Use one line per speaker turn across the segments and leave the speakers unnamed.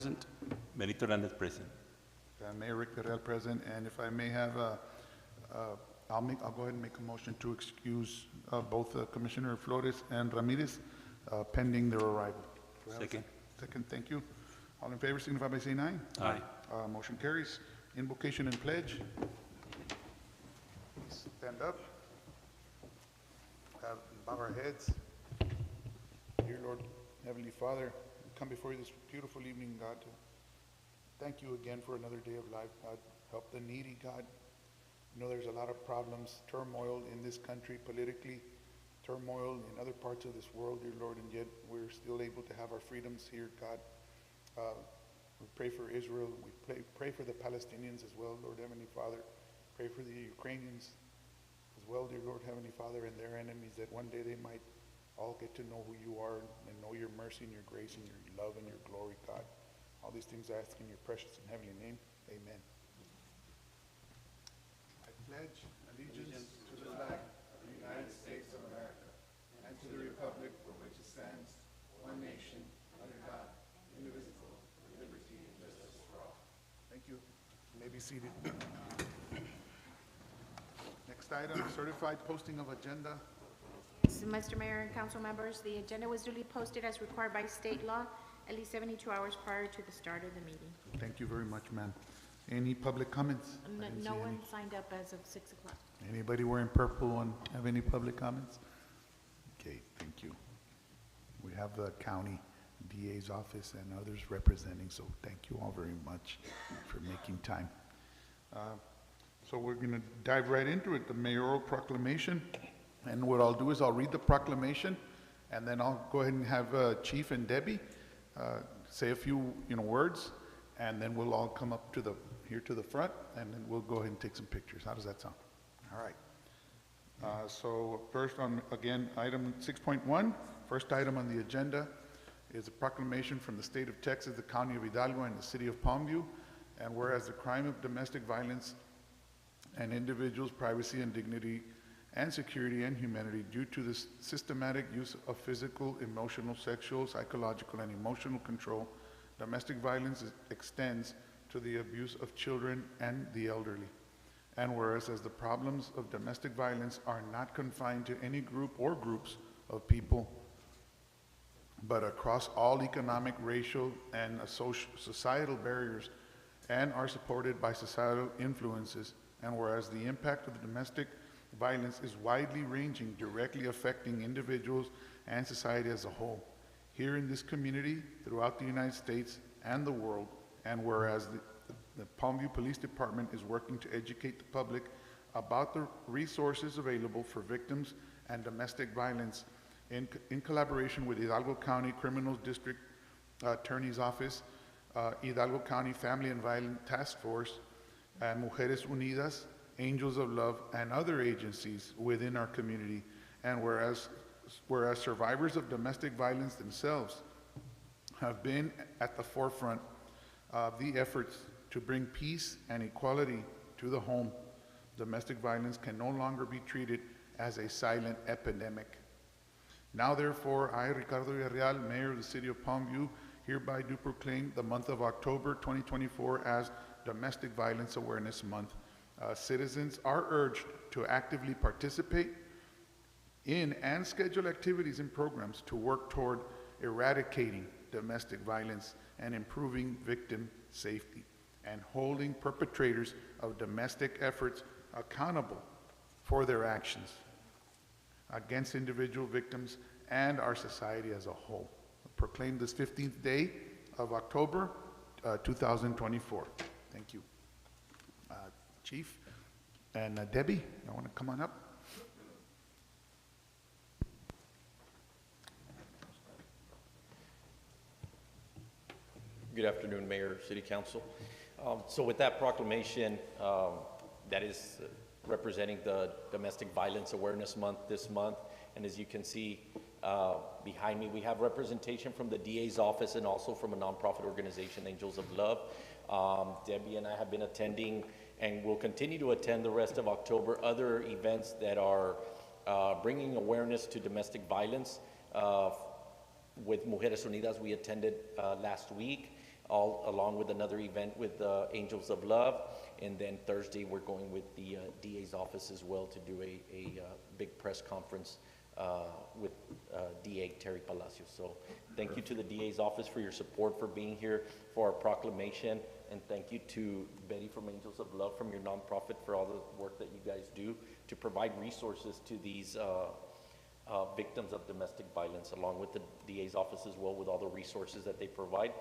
Present. Benito Hernandez present.
Mayor Rick Terrell present, and if I may have I'll go ahead and make a motion to excuse both Commissioner Flores and Ramirez pending their arrival. Do I have a
Second.
Second, thank you. All in favor signify by saying aye.
Aye.
Motion carries. Invocation and pledge. Please stand up. Bow our heads. Dear Lord, Heavenly Father, we come before you this beautiful evening, God, to thank you again for another day of life, God. Help the needy, God. You know there's a lot of problems, turmoil in this country politically, turmoil in other parts of this world, dear Lord, and yet we're still able to have our freedoms here, God. We pray for Israel. We pray for the Palestinians as well, Lord Heavenly Father. Pray for the Ukrainians as well, dear Lord Heavenly Father, and their enemies, that one day they might all get to know who you are and know your mercy and your grace and your love and your glory, God. All these things I ask in your precious and heavenly name. Amen. I pledge allegiance to the flag of the United States of America and to the republic for which it stands, one nation, under God, indivisible, with liberty and justice for all. Thank you. You may be seated. Next item, certified posting of agenda.
Yes, Mr. Mayor and council members, the agenda was duly posted as required by state law at least 72 hours prior to the start of the meeting.
Thank you very much, ma'am. Any public comments? I didn't
No
see
one
any.
signed up as of 6 o'clock.
Anybody wearing purple and have any public comments? Okay, thank you. We have the county DA's office and others representing, so thank you all very much for making time. So we're going to dive right into it, the mayoral proclamation. And what I'll do is I'll read the proclamation, and then I'll go ahead and have Chief and Debbie say a few words, and then we'll all come up to here to the front, and then we'll go ahead and take some pictures. How does that sound? All right. So first on, again, item 6.1, first item on the agenda is a proclamation from the state of Texas, the county of Hidalgo, and the city of Palmview, and whereas the crime of domestic violence and individuals' privacy and dignity and security and humanity due to the systematic use of physical, emotional, sexual, psychological, and emotional control, domestic violence extends to the abuse of children and the elderly. And whereas as the problems of domestic violence are not confined to any group or groups of people, but across all economic, racial, and societal barriers, and are supported by societal influences, and whereas the impact of domestic violence is widely ranging, directly affecting individuals and society as a whole, here in this community, throughout the United States and the world, and whereas the Palmview Police Department is working to educate the public about the resources available for victims and domestic violence in collaboration with Hidalgo County Criminal District Attorney's Office, Hidalgo County Family and Violence Task Force, and Mujeres Unidas, Angels of Love, and other agencies within our community. And whereas survivors of domestic violence themselves have been at the forefront of the efforts to bring peace and equality to the home, domestic violence can no longer be treated as a silent epidemic. Now therefore, I, Ricardo Villarreal, Mayor of the City of Palmview, hereby do proclaim the month of October 2024 as Domestic Violence Awareness Month. Citizens are urged to actively participate in and schedule activities and programs to work toward eradicating domestic violence and improving victim safety, and holding perpetrators of domestic efforts accountable for their actions against individual victims and our society as a whole. Proclaim this 15th day of October 2024. Thank you. Chief and Debbie, you want to come on up?
Good afternoon, Mayor, City Council. So with that proclamation, that is representing the Domestic Violence Awareness Month this month, and as you can see behind me, we have representation from the DA's office and also from a nonprofit organization, Angels of Love. Debbie and I have been attending and will continue to attend the rest of October other events that are bringing awareness to domestic violence. With Mujeres Unidas, we attended last week. all along with another event with the Angels of Love. And then Thursday, we're going with the DA's office as well to do a big press conference with DA Terry Palacios. So thank you to the DA's office for your support, for being here for our proclamation. And thank you to Betty from Angels of Love, from your nonprofit, for all the work that you guys do to provide resources to these victims of domestic violence, along with the DA's office as well, with all the resources that they provide.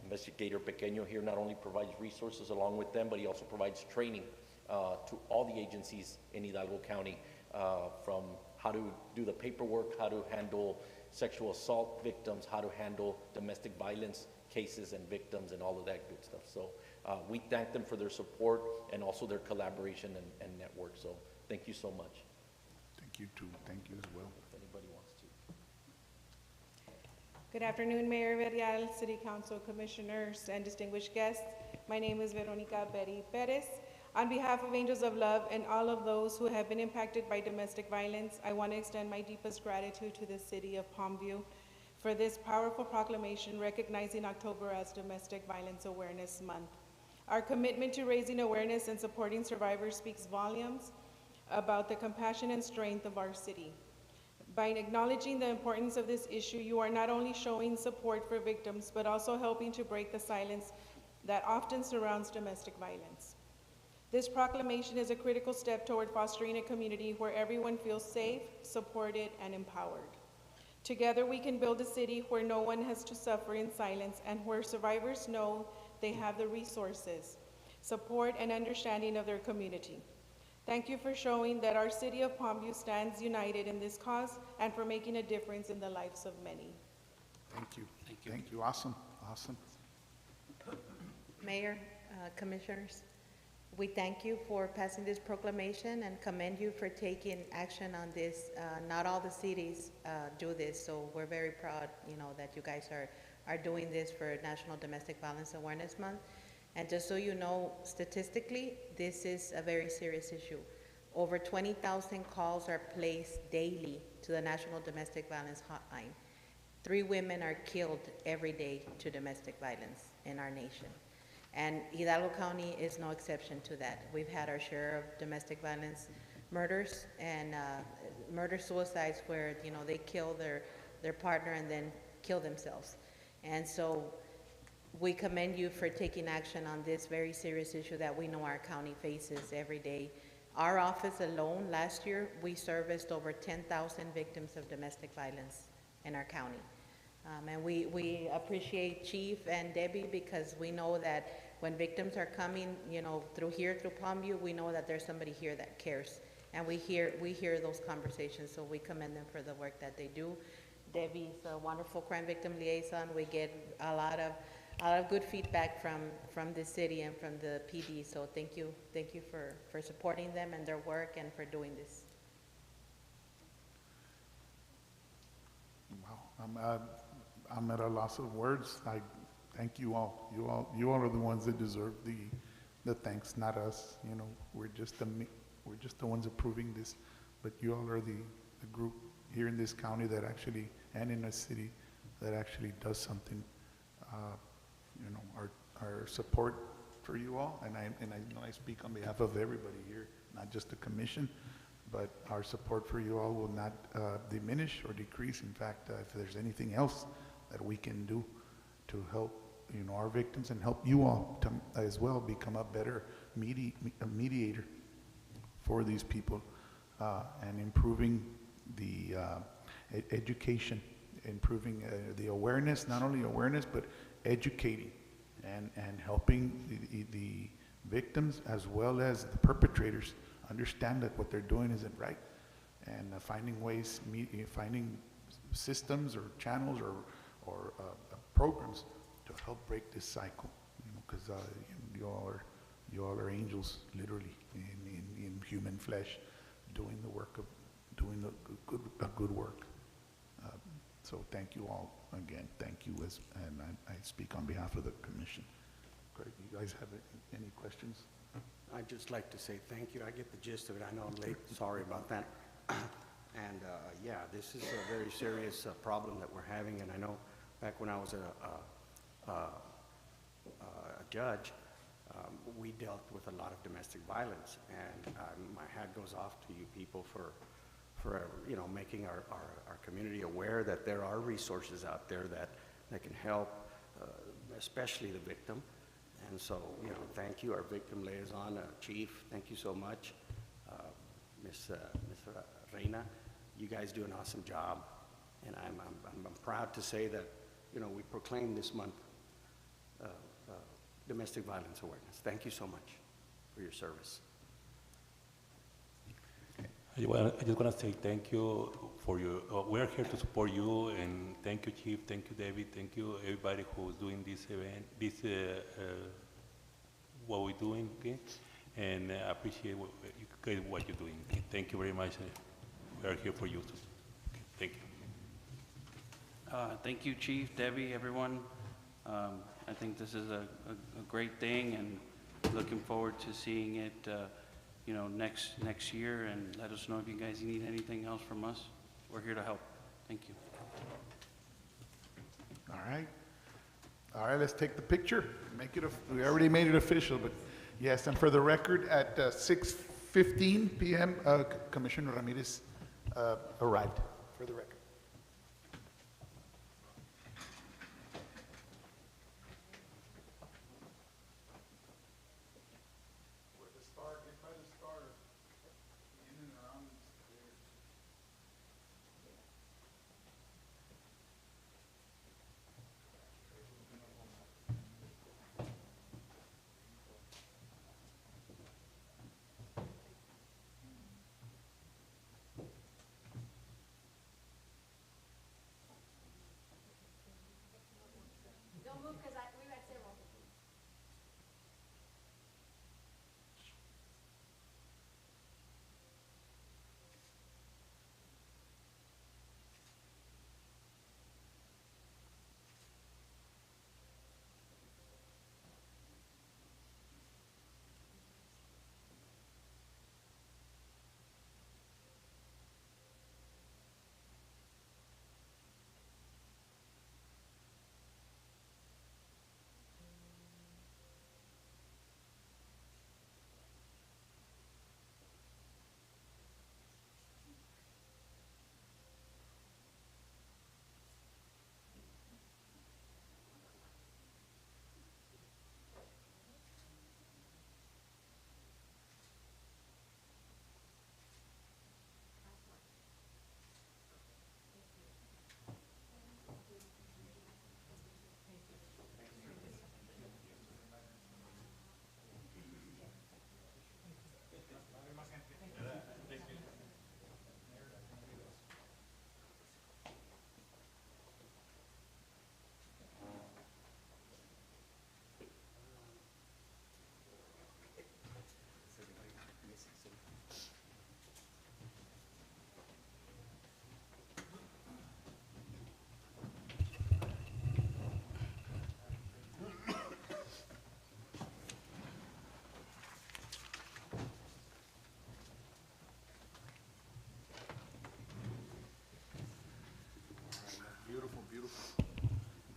Investigator Pequeño here not only provides resources along with them, but he also provides training to all the agencies in Hidalgo County, from how to do the paperwork, how to handle sexual assault victims, how to handle domestic violence cases and victims, and all of that good stuff. So we thank them for their support and also their collaboration and network. So thank you so much.
Thank you too. Thank you as well.
If anybody wants to.
Good afternoon, Mayor Verial, City Council Commissioners, and distinguished guests. My name is Veronica Betty Perez. On behalf of Angels of Love and all of those who have been impacted by domestic violence, I want to extend my deepest gratitude to the City of Palmview for this powerful proclamation recognizing October as Domestic Violence Awareness Month. Our commitment to raising awareness and supporting survivors speaks volumes about the compassion and strength of our city. By acknowledging the importance of this issue, you are not only showing support for victims, but also helping to break the silence that often surrounds domestic violence. This proclamation is a critical step toward fostering a community where everyone feels safe, supported, and empowered. Together, we can build a city where no one has to suffer in silence and where survivors know they have the resources, support, and understanding of their community. Thank you for showing that our City of Palmview stands united in this cause and for making a difference in the lives of many.
Thank you. Thank you. Awesome. Awesome.
Mayor, Commissioners, we thank you for passing this proclamation and commend you for taking action on this. Not all the cities do this, so we're very proud, that you guys are doing this for National Domestic Violence Awareness Month. And just so you know, statistically, this is a very serious issue. Over 20,000 calls are placed daily to the National Domestic Violence Hotline. 3 women are killed every day to domestic violence in our nation. And Hidalgo County is no exception to that. We've had our share of domestic violence murders and murder-suicides where, they kill their partner and then kill themselves. And so we commend you for taking action on this very serious issue that we know our county faces every day. Our office alone, last year, we serviced over 10,000 victims of domestic violence in our county. And we appreciate Chief and Debbie because we know that when victims are coming, through Palmview, we know that there's somebody here that cares. And we hear those conversations, so we commend them for the work that they do. Debbie's a wonderful crime victim liaison. We get a lot of good feedback from the city and from the PD, so thank you for supporting them and their work and for doing this.
Wow, I'm at a loss of words. I thank you all. You all are the ones that deserve the thanks, not us. We're just the ones approving this, but you all are the group here in this county that actually, and in the city, that actually does something. Our support for you all, and I know I speak on behalf of everybody here, not just the commission, but our support for you all will not diminish or decrease. In fact, if there's anything else that we can do to help, our victims and help you all to, as well become a better mediator for these people, and improving the education, improving the awareness, not only awareness, but educating and helping the victims as well as the perpetrators understand that what they're doing isn't right, and finding ways, finding systems or channels or programs to help break this cycle, because you all are angels, literally, in human flesh, doing the work of doing a good work. So thank you all again. Thank you, and I speak on behalf of the commission. Greg, you guys have any questions?
I'd just like to say thank you. I get the gist of it. I know I'm late. Sorry about that. And yeah, this is a very serious problem that we're having. And I know back when I was a judge, we dealt with a lot of domestic violence, and my hat goes off to you people for you know, making our community aware that there are resources out there that can help, especially the victim. And so, you know, thank you, our victim liaison, Chief, thank you so much. Ms. Reina, you guys do an awesome job, and I'm proud to say that, you know, we proclaim this month domestic violence awareness. Thank you so much for your service.
I just want to say thank you for your, we're here to support you, and thank you, Chief, thank you, David, thank you, everybody who's doing this event, what we're doing, okay? And I appreciate what you're doing. Okay? Thank you very much. We are here for you. Okay, thank you.
Thank you, Chief, Debbie, everyone. I think this is a great thing, and looking forward to seeing it, you know, next year. And let us know if you guys need anything else from us. We're here to help. Thank you.
All right. All right, let's take the picture. Make it, we already made it official, but yes, and for the record, at 6:15 p.m., Commissioner Ramirez arrived, for the record.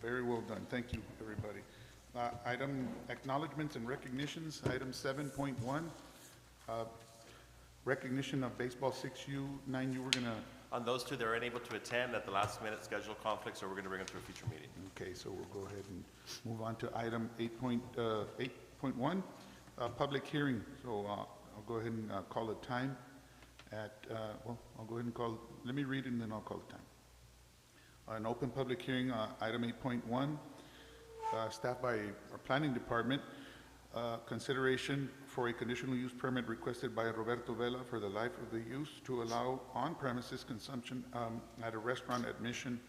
Very well done. Thank you, everybody. Item acknowledgements and recognitions, item 7.1, recognition of baseball 6U, 9U. We're gonna,
On those two, they're unable to attend at the last minute schedule conflict, so we're going to bring them to a future meeting.
okay, so we'll go ahead and move on to item 8.1, public hearing. So I'll go ahead and call a time at, well, I'll go ahead and call, let me read it and then I'll call the time. An open public hearing, item 8.1, staffed by our planning department, consideration for a conditional use permit requested by Roberto Vela for the life of the use to allow on-premises consumption at a restaurant at Mission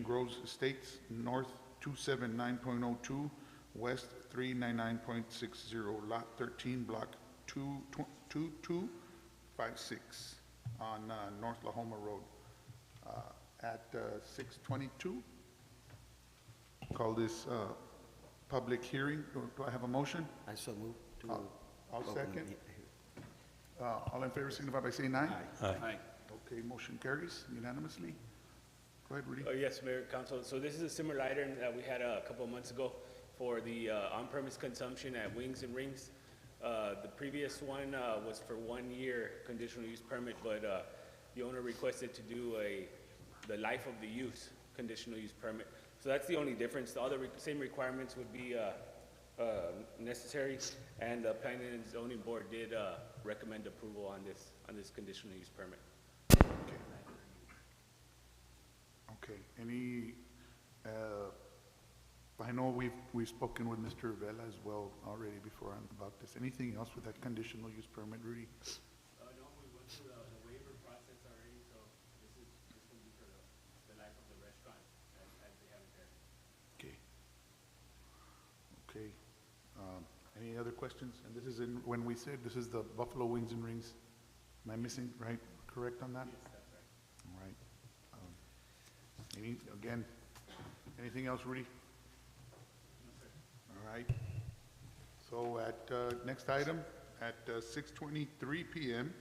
Groves Estates, North 279.02, West 399.60, Lot 13, Block 2256 on North La Homa Road. At 6:22. Call this public hearing. Do I have a motion?
I so move to.
I'll
open
second.
the-
All in favor signify by saying aye.
Aye.
Aye.
Okay, motion carries unanimously. Go ahead, Rudy.
Yes, Mayor, Council. So this is a similar item that we had a couple of months ago. for the on-premise consumption at Wings and Rings. The previous one was for 1 year conditional use permit, but the owner requested to do the life of the use conditional use permit. So that's the only difference. The other same requirements would be necessary, and the Planning and Zoning Board did recommend approval on this conditional use permit.
Okay, any, I know we've spoken with Mr. Vela as well already before about this. Anything else with that conditional use permit, Rudy?
No, we went through the waiver process already, so this will be for the life of the restaurant as they have it there.
Okay. Okay. Any other questions? And this is when we said this is the Buffalo Wings and Rings, am I missing, right, correct on that?
Yes, that's right.
All right. Anything else, Rudy? All right. So at, next item, at 6:23 PM,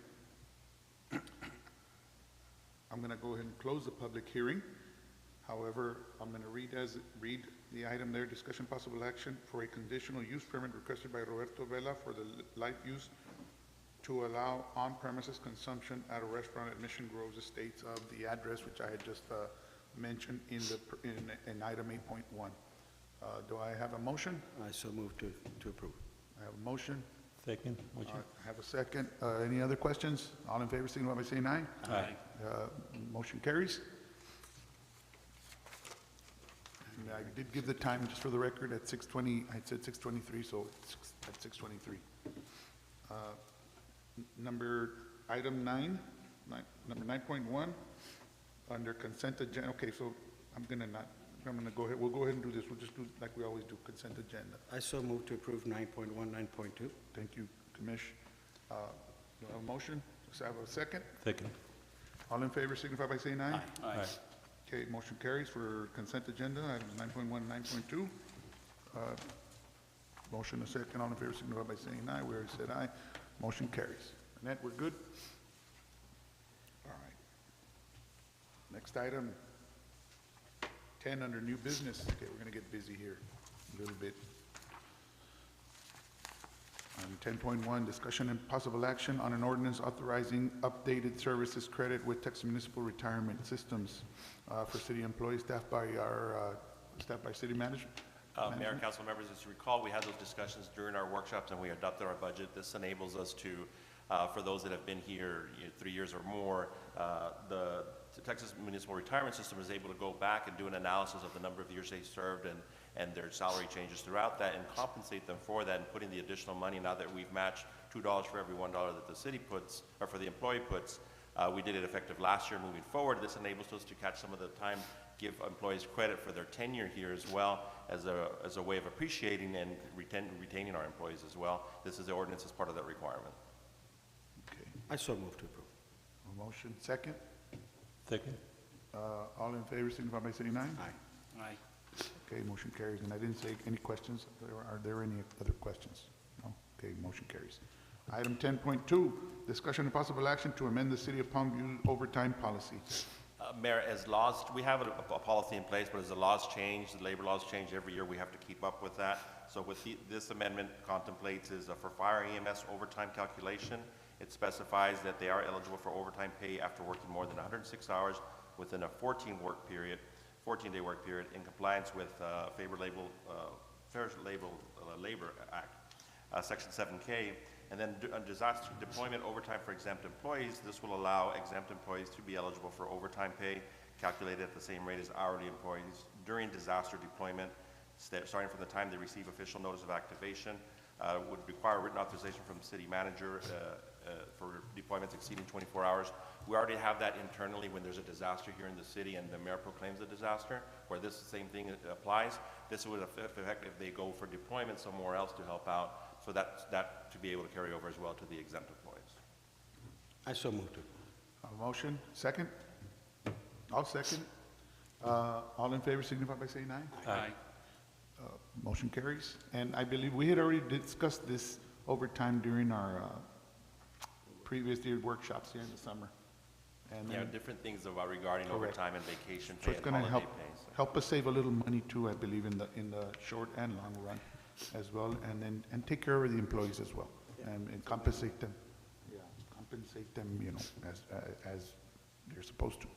I'm going to go ahead and close the public hearing. However, I'm going to read the item there, discussion possible action for a conditional use permit requested by Roberto Vela for the life use to allow on-premises consumption at a restaurant at Mission Groves Estates of the address which I had just mentioned in item 8.1. Do I have a motion?
I so move to approve.
I have a motion.
Second motion.
I have a second. Any other questions? All in favor, signify by saying aye.
Aye.
Motion carries. And I did give the time, just for the record, at 6:20, I said 6:23, so it's at 6:23. Item number 9.1, under consent agenda. Okay, so I'm gonna go ahead, we'll go ahead and do this. We'll just do like we always do, consent agenda.
I so move to approve 9.1, 9.2.
Thank you, Commish. Do I have a motion? Does I have a second?
Second.
All in favor, signify by saying aye.
Aye.
Okay, motion carries for consent agenda, items 9.1, 9.2. Motion a second, all in favor, signify by saying aye. We already said aye. Motion carries. Annette, we're good? All right. Next item, 10 under new business. Okay, we're gonna get busy here a little bit. 10.1, discussion and possible action on an ordinance authorizing updated services credit with Texas Municipal Retirement Systems for city employees, staffed by city manager.
Mayor and council members, as you recall, we had those discussions during our workshops and we adopted our budget. This enables us to, for those that have been here 3 years or more, the Texas Municipal Retirement System is able to go back and do an analysis of the number of years they served and their salary changes throughout that and compensate them for that and put in the additional money. Now that we've matched $2 for every $1 that the city puts, or for the employee puts, we did it effective last year. Moving forward, this enables us to catch some of the time, give employees credit for their tenure here as well as a way of appreciating and retaining our employees as well. This is the ordinance as part of that requirement.
Okay,
I so move to approve.
a motion, second.
Second.
All in favor, signify by saying aye.
Aye.
Aye.
Okay, motion carries. And I didn't say any questions. Are there any other questions? No? Okay, motion carries. Item 10.2, discussion and possible action to amend the City of Palm View overtime policy.
Mayor, as laws, we have a policy in place, but as the laws change, the labor laws change every year, we have to keep up with that. So what this amendment contemplates is for fire EMS overtime calculation, it specifies that they are eligible for overtime pay after working more than 106 hours within a 14-day work period in compliance with Fair Labor Act, Section 7K. And then on disaster deployment overtime for exempt employees, this will allow exempt employees to be eligible for overtime pay calculated at the same rate as hourly employees during disaster deployment, starting from the time they receive official notice of activation. Would require written authorization from the city manager for deployments exceeding 24 hours. We already have that internally when there's a disaster here in the city and the mayor proclaims a disaster, where this same thing applies. This would affect if they go for deployment somewhere else to help out. So that to be able to carry over as well to the exempt employees.
I so move to approve.
A motion, second? I'll second. All in favor, signify by saying aye.
Aye.
Motion carries. And I believe we had already discussed this overtime during our previous year workshops here in the summer. And
Yeah,
then,
different things about regarding
Correct.
overtime and vacation
so
pay
it's
and
gonna
holiday
help,
pay. So-
help us save a little money too, I believe, in the short and long run as well, and then, and take care of the employees as well, and compensate them. Yeah, compensate them, you know, as they're supposed to.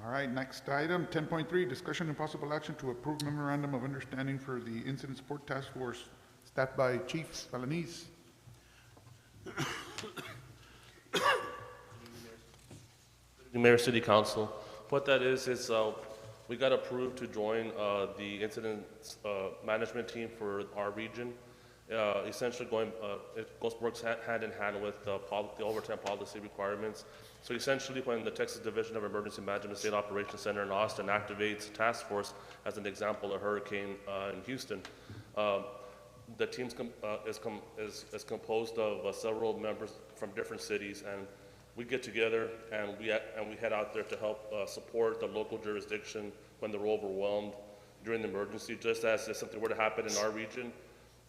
All right, next item, 10.3, discussion and possible action to approve memorandum of understanding for the Incident Support Task Force, staffed by Chief Balanese.
Mayor, City Council. What that is we got approved to join the incident management team for our region. Essentially works hand in hand with the overtime policy requirements. So essentially, when the Texas Division of Emergency Management State Operations Center in Austin activates task force, as an example, a hurricane in Houston, the team is composed of several members from different cities, and we get together and we head out there to help support the local jurisdiction when they're overwhelmed during the emergency. Just as if something were to happen in our region,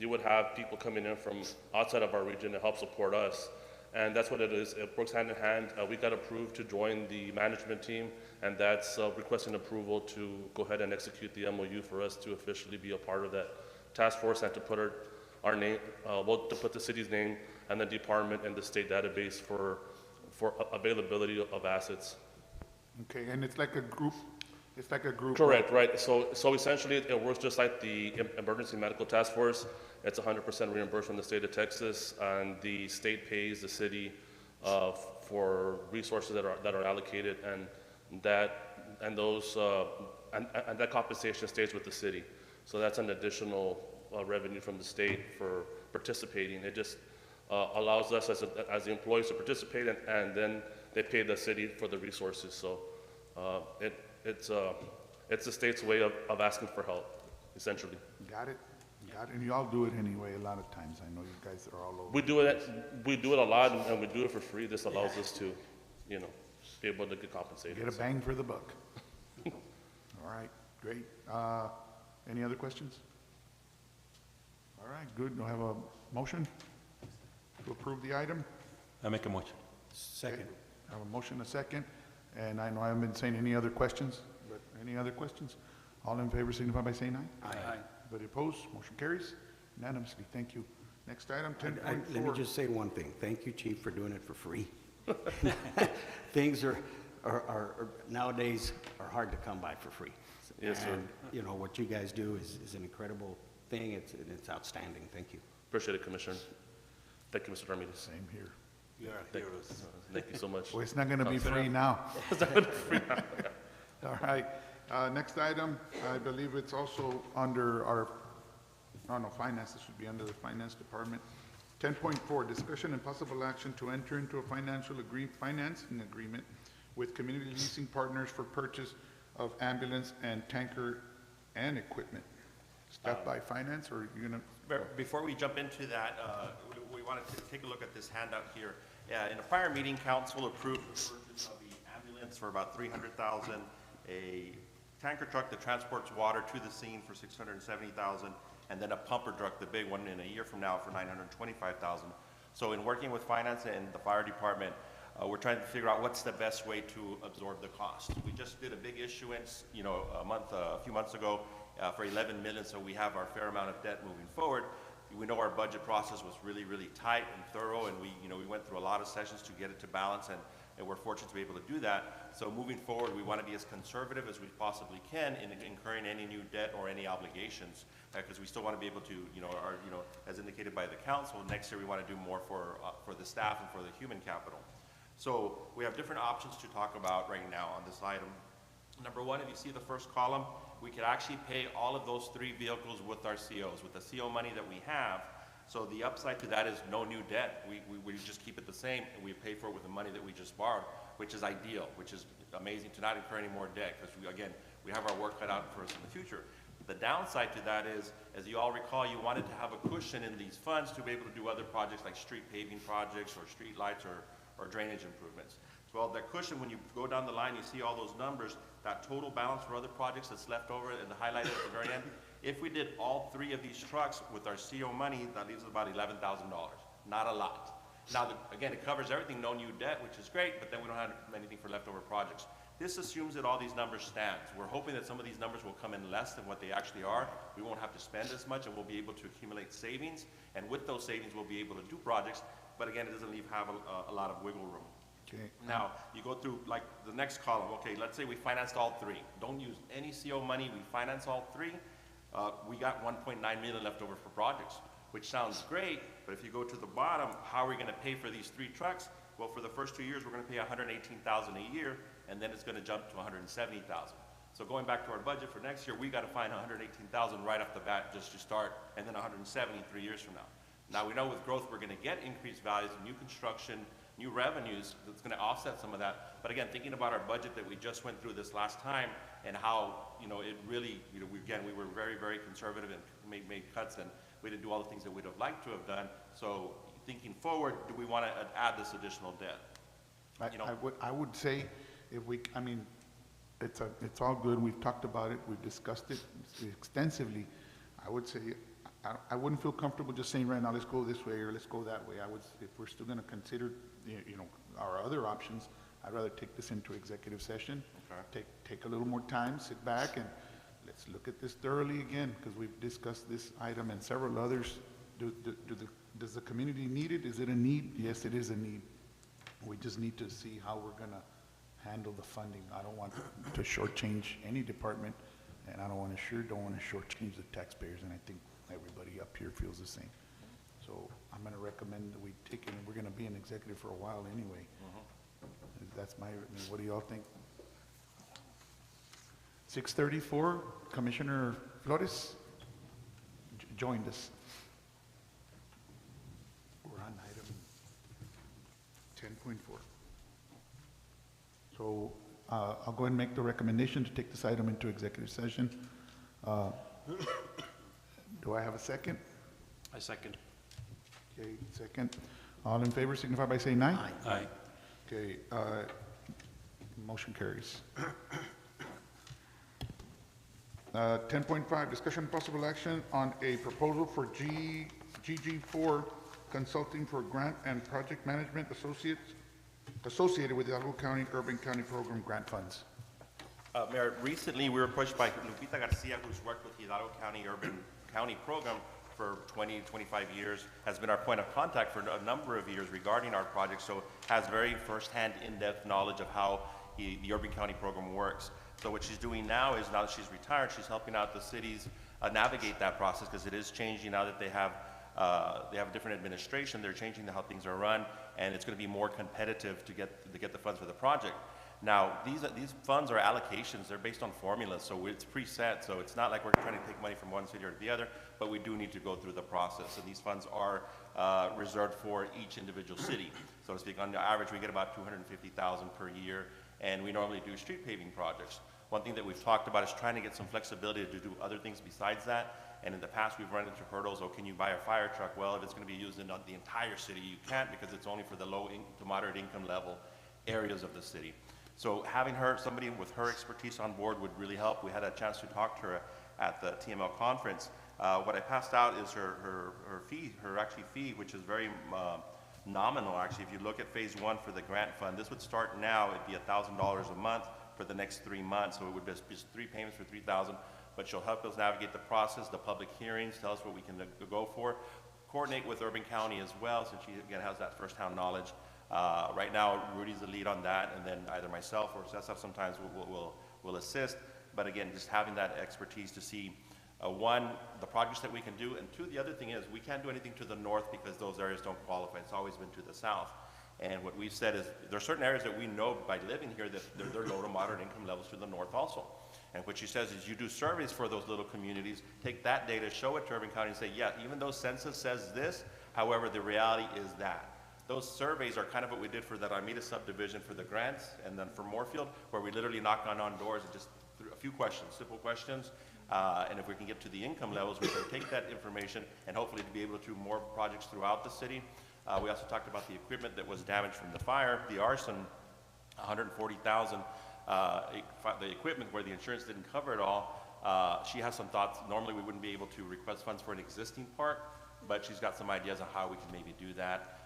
you would have people coming in from outside of our region to help support us. And that's what it is. It works hand in hand. We got approved to join the management team, and that's requesting approval to go ahead and execute the MOU for us to officially be a part of that task force and to put our name, to put the city's name and the department in the state database for availability of assets.
Okay, and it's like a group,
Correct, right. So essentially, it works just like the Emergency Medical Task Force. It's 100% reimbursed from the state of Texas, and the state pays the city for resources that are allocated, and that compensation stays with the city. So that's an additional revenue from the state for participating. It just allows us as the employees to participate, and then they pay the city for the resources. So it's the state's way of asking for help, essentially.
Got it, and you all do it anyway a lot of times. I know you guys are all over.
We do it a lot, and we do it for free. This allows us to, be able to get compensated.
Get a bang for the buck. All right, great. Any other questions? All right, good. Do I have a motion to approve the item?
I make a motion.
Second.
I have a motion, a second, and I know I haven't been saying any other questions, but any other questions? All in favor signify by saying aye.
Aye.
Anybody opposed? Motion carries unanimously. Thank you. Next item, 10.4.
Let me just say one thing. Thank you, Chief, for doing it for free. Things are nowadays are hard to come by for free.
Yes, sir.
And, what you guys do is an incredible thing. It's outstanding. Thank you.
Appreciate it, Commissioner. Thank you, Mr. Ramirez.
Same here.
You are heroes.
Thank you so much.
Well, it's not going to be free now.
It's not gonna be free now.
All right. Next item, I believe it's also under finance. It should be under the Finance Department. 10.4, discussion and possible action to enter into a financing agreement with Community Leasing Partners for purchase of ambulance and tanker and equipment. Staffed by finance, or you're gonna?
Before we jump into that, we wanted to take a look at this handout here. In a prior meeting, council approved the purchase of the ambulance for about $300,000, a tanker truck that transports water to the scene for $670,000, and then a pumper truck, the big one, in a year from now for $925,000. So in working with finance and the fire department, we're trying to figure out what's the best way to absorb the cost. We just did a big issuance, a few months ago, for $11 million, so we have our fair amount of debt moving forward. We know our budget process was really, really tight and thorough, and we went through a lot of sessions to get it to balance, and we're fortunate to be able to do that. So moving forward, we want to be as conservative as we possibly can in incurring any new debt or any obligations, because we still want to be able to, as indicated by the council, next year we want to do more for the staff and for the human capital. So we have different options to talk about right now on this item. Number one, if you see the first column, we could actually pay all of those 3 vehicles with our COs, with the CO money that we have. So the upside to that is no new debt. We just keep it the same, and we pay for it with the money that we just borrowed, which is ideal, which is amazing to not incur any more debt, because we have our work cut out for us in the future. The downside to that is, as you all recall, you wanted to have a cushion in these funds to be able to do other projects like street paving projects or street lights or drainage improvements. Well, that cushion, when you go down the line, you see all those numbers, that total balance for other projects that's left over and highlighted at the very end. If we did all 3 of these trucks with our CO money, that leaves about $11,000. Not a lot. Now, again, it covers everything, no new debt, which is great, but then we don't have anything for leftover projects. This assumes that all these numbers stand. We're hoping that some of these numbers will come in less than what they actually are. We won't have to spend as much, and we'll be able to accumulate savings. And with those savings, we'll be able to do projects. But again, it doesn't have a lot of wiggle room.
Okay.
Now, you go through like the next column. Okay, let's say we financed all three. Don't use any CO money. We finance all three. We got 1.9 million left over for projects, which sounds great. But if you go to the bottom, how are we going to pay for these three trucks? Well, for the first 2 years, we're going to pay $118,000 a year, and then it's going to jump to $170,000. So going back to our budget for next year, we got to find $118,000 right off the bat just to start, and then $170,000 3 years from now. Now we know with growth we're going to get increased values, new construction, new revenues that's going to offset some of that. But again, thinking about our budget that we just went through this last time and how it really we were very, very conservative and made cuts, and we didn't do all the things that we'd have liked to have done. So thinking forward, do we want to add this additional debt?
I would say if we, I mean, it's all good. We've talked about it. We've discussed it extensively. I would say I wouldn't feel comfortable just saying right now, let's go this way or let's go that way. I would, if we're still going to consider, our other options, I'd rather take this into executive session.
Okay.
Take a little more time, sit back, and let's look at this thoroughly again, because we've discussed this item and several others. Does the community need it? Is it a need? Yes, it is a need. We just need to see how we're going to handle the funding. I don't want to shortchange any department, and I don't want to shortchange the taxpayers, and I think everybody up here feels the same. So I'm going to recommend that we take it, and we're going to be in executive for a while anyway. That's what do y'all think? 6:34, Commissioner Flores joined us. We're on item 10.4. So I'll go ahead and make the recommendation to take this item into executive session. Do I have a second?
I second.
Okay, second. All in favor signify by saying aye.
Aye.
Okay, motion carries. 10.5, discussion and possible action on a proposal for GG4 Consulting for Grant and Project Management associated with the Hidalgo County Urban County Program grant funds.
Mayor, recently we were approached by Lupita Garcia, who's worked with the Hidalgo County Urban County Program for 20, 25 years, has been our point of contact for a number of years regarding our project, so has very firsthand, in-depth knowledge of how the Urban County Program works. So what she's doing now is, now that she's retired, she's helping out the cities navigate that process, because it is changing now that they have a different administration. They're changing how things are run, and it's going to be more competitive to get the funds for the project. Now, these funds are allocations. They're based on formulas, so it's preset. So it's not like we're trying to take money from one city or the other, but we do need to go through the process. And these funds are reserved for each individual city. So to speak, on average, we get about $250,000 per year, and we normally do street paving projects. One thing that we've talked about is trying to get some flexibility to do other things besides that. And in the past, we've run into hurdles. Oh, can you buy a fire truck? Well, if it's going to be used in the entire city, you can't, because it's only for the low to moderate income level areas of the city. So having somebody with her expertise on board would really help. We had a chance to talk to her at the TML conference. What I passed out is her fee, which is very nominal, actually. If you look at phase 1 for the grant fund, this would start now. It'd be $1,000 a month for the next 3 months. So it would be just 3 payments for $3,000. But she'll help us navigate the process, the public hearings, tell us what we can go for, coordinate with Urban County as well, since she, again, has that first-hand knowledge. Right now, Rudy's the lead on that, and then either myself or Cesar sometimes will assist. But again, just having that expertise to see, one, the projects that we can do, and two, the other thing is we can't do anything to the north because those areas don't qualify. It's always been to the south. And what we've said is there are certain areas that we know by living here that they're low to moderate income levels to the north also. And what she says is you do surveys for those little communities, take that data, show it to Urban County and say, yeah, even though census says this, however, the reality is that. Those surveys are kind of what we did for the Ramita subdivision for the grants, and then for Moorfield, where we literally knock on doors and just a few questions, simple questions. And if we can get to the income levels, we can take that information and hopefully to be able to do more projects throughout the city. We also talked about the equipment that was damaged from the fire, the arson, $140,000. The equipment where the insurance didn't cover it all. She has some thoughts. Normally, we wouldn't be able to request funds for an existing park. but she's got some ideas on how we can maybe do that.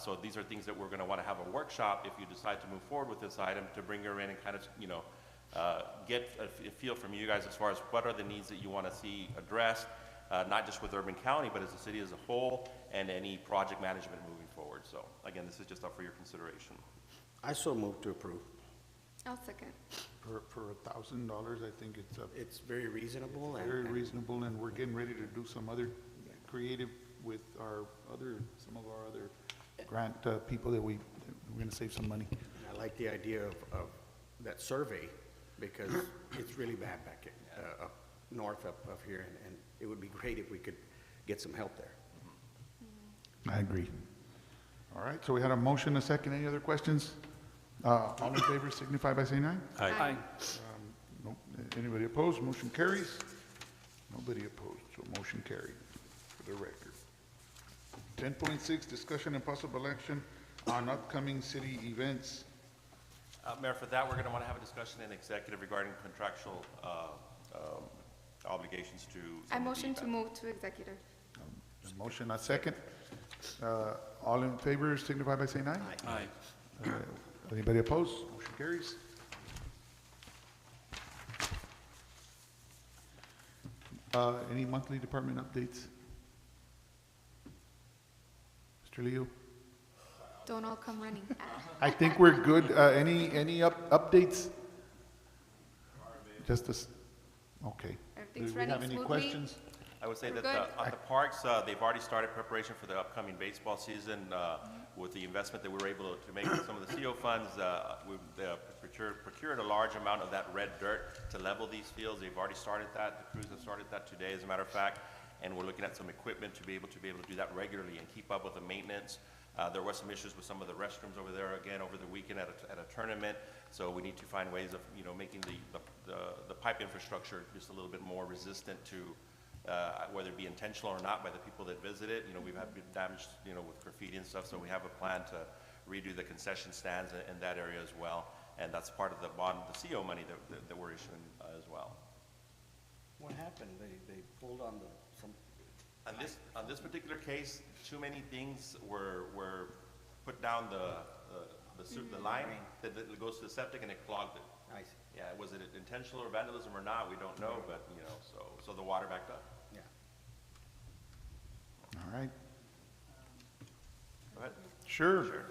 So these are things that we're going to want to have a workshop if you decide to move forward with this item, to bring her in and kind of, get a feel from you guys as far as what are the needs that you want to see addressed, not just with Urban County, but as a city as a whole, and any project management moving forward. So again, this is just up for your consideration.
I so move to approve.
I'll second.
For $1,000, I think
It's very reasonable and.
very reasonable, and we're getting ready to do some other creative with some of our other grant people that we're gonna save some money.
I like the idea of that survey, because it's really bad back up north of here, and it would be great if we could get some help there.
I agree. All right, so we had a motion, a second. Any other questions? All in favor signify by saying aye.
Aye.
No, anybody opposed? Motion carries. Nobody opposed, so motion carried for the record. 10.6, discussion and possible action on upcoming city events.
Mayor, for that, we're going to want to have a discussion in executive regarding contractual obligations to.
I
some of the
motion to
events.
move to executive.
A motion, a second. All in favor signify by saying aye.
Aye.
Anybody opposed? Motion carries. Any monthly department updates? Mr. Leo?
Don't all come running.
I think we're good. Any updates? Just this, okay.
Everything's
Do we have
running
any
smoothly.
questions?
I would say
We're
that
good.
at the parks, they've already started preparation for the upcoming baseball season with the investment that we were able to make with some of the CO funds. We've procured a large amount of that red dirt to level these fields. They've already started that. The crews have started that today, as a matter of fact. And we're looking at some equipment to be able to do that regularly and keep up with the maintenance. There were some issues with some of the restrooms over there, again, over the weekend at a tournament. So we need to find ways of, making the pipe infrastructure just a little bit more resistant to whether it be intentional or not by the people that visit it. We've had been damaged, with graffiti and stuff, so we have a plan to redo the concession stands in that area as well. And that's part of the bond, the CO money that we're issuing as well.
What happened? They pulled on some.
On this particular case, too many things were put down the line that goes to the septic, and it clogged it.
I see.
Yeah, was it intentional or vandalism or not, we don't know, but, so the water backed up.
Yeah.
All right.
Go ahead.
Sure. Good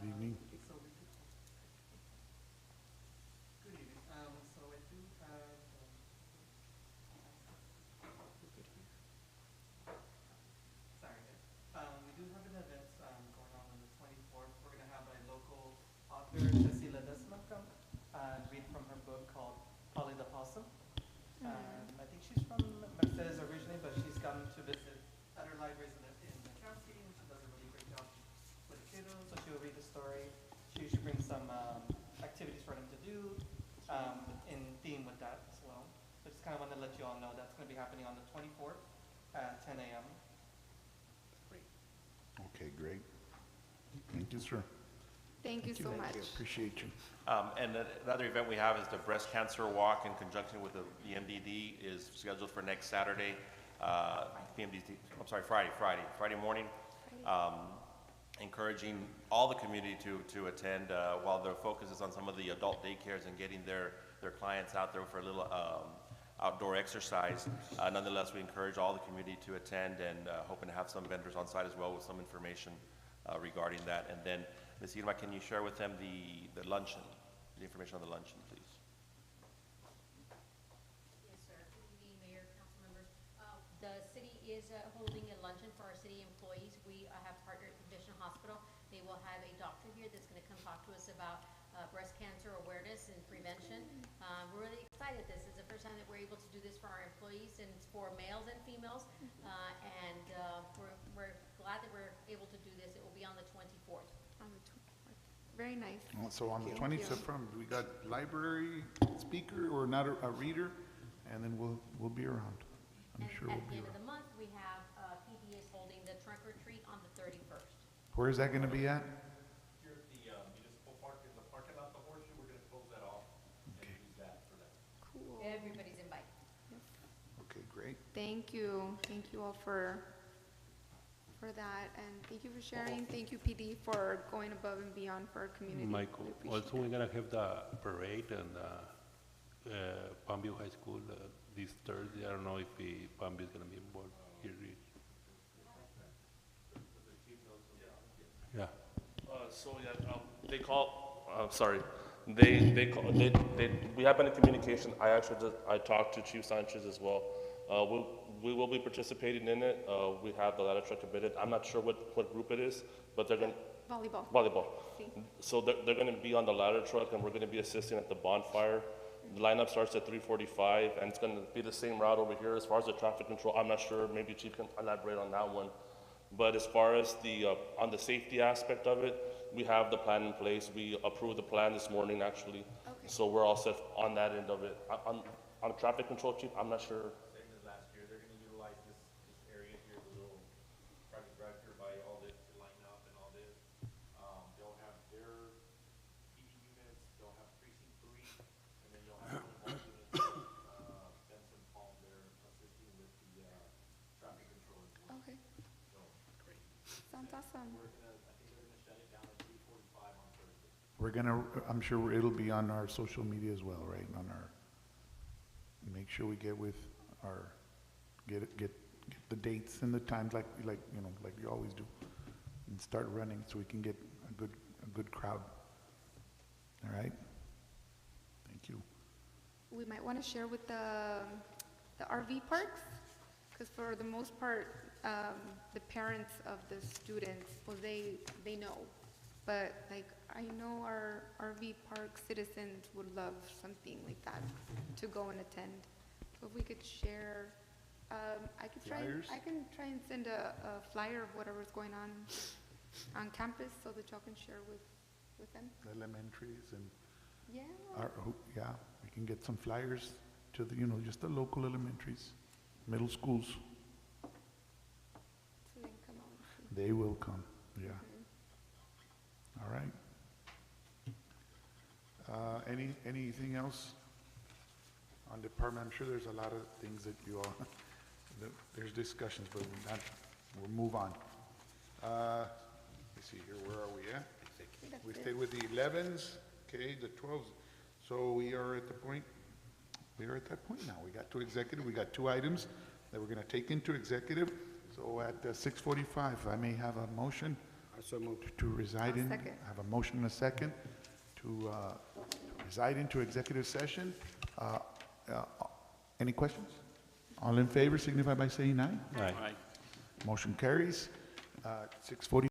evening.
Good evening. So I do have, sorry, we do have an event, going on the 24th. We're gonna have a local author, Cecilia Desma, come, and read from her book called Polly the Possum. I think she's from Mercedes originally, but she's come to visit other libraries in the county, and she does a really great job with the kiddos, so she'll read the story. She usually brings some activities for them to do in theme with that as well. So just kind of want to let you all know that's going to be happening on the 24th at 10 a.m.
Okay, great. Thank you, sir.
Thank you so much.
Appreciate you.
And another event we have is the breast cancer walk in conjunction with the MDD is scheduled for next Saturday, Friday morning. Encouraging all the community to attend while their focus is on some of the adult daycares and getting their clients out there for a little outdoor exercise. Nonetheless, we encourage all the community to attend, and hoping to have some vendors on site as well with some information regarding that. And then, Ms. Irma, can you share with them the luncheon, the information on the luncheon, please?
Yes, sir. Good evening, Mayor, council members. The city is holding a luncheon for our city employees. We have partnered with Vision Hospital. They will have a doctor here that's going to come talk to us about breast cancer awareness and prevention. We're really excited. This is the first time that we're able to do this for our employees, and it's for males and females. We're glad that we're able to do this. It will be on the 24th.
On the 24th. Very nice.
So on the
Thank
20th,
you.
we got library speaker or not a reader, and then we'll be around. I'm
And
sure we'll
at the
be
end of
around.
the month, we have PD is holding the trunk or treat on the 31st.
Where is that gonna be at?
Here at the municipal park, in the parking lot, the horseshoe, we're gonna close that off and use that for that.
Cool.
Everybody's invited.
Thank you all for that, and thank you for sharing. Thank you, PD, for going above and beyond for our community.
Michael,
We appreciate
also we're gonna have the parade and Palmview High School this Thursday. I don't know if Palmview is gonna be involved here. Yeah.
They call, sorry, we have been in communication. I talked to Chief Sanchez as well. We will be participating in it. We have the ladder truck committed. I'm not sure what group it is, but they're going
Volleyball.
volleyball.
Sí.
So they're going to be on the ladder truck, and we're going to be assisting at the bonfire. The lineup starts at 3:45, and it's going to be the same route over here. As far as the traffic control, I'm not sure. Maybe Chief can elaborate on that one. But as far as on the safety aspect of it, we have the plan in place. We approved the plan this morning, actually.
Okay.
So we're all set on that end of it. On traffic control, Chief, I'm not sure.
Same as last year, they're gonna utilize this area here, the little private drive-through by all this to line up and all this. They'll have their PD units, they'll have precinct 3, and then you'll have one unit, Benson Palm there assisting with the, traffic control as well.
Okay,
So,
sounds awesome.
I think they're gonna shut it down at 3:45 on Thursday.
We're gonna, I'm sure it'll be on our social media as well, right? On our, make sure we get with our, get the dates and the times like we always do, and start running so we can get a good crowd. All right? Thank you.
We might want to share with the RV parks, because for the most part, the parents of the students, well, they know. But like, I know our RV park citizens would love something like that to go and attend. So if we could share, I can try and send a flyer of whatever's going on campus so that y'all can share with them.
Elementaries and
Yeah.
yeah, we can get some flyers to the, just the local elementaries, middle schools.
So they can come out and see.
They will come, yeah.
Mhm.
All right. Anything else on department? I'm sure there's a lot of things that you all, there's discussions, but we'll move on. Let's see here, where are we at? We stayed with the 11s, okay, the 12s. So we are at that point now. We got to executive, we got 2 items that we're gonna take into executive. So at 6:45, I may have a motion to reside in.
Second.
I have a motion and a second to reside into executive session. Any questions? All in favor signify by saying aye.
Aye.
Right.
Motion carries. 6:40.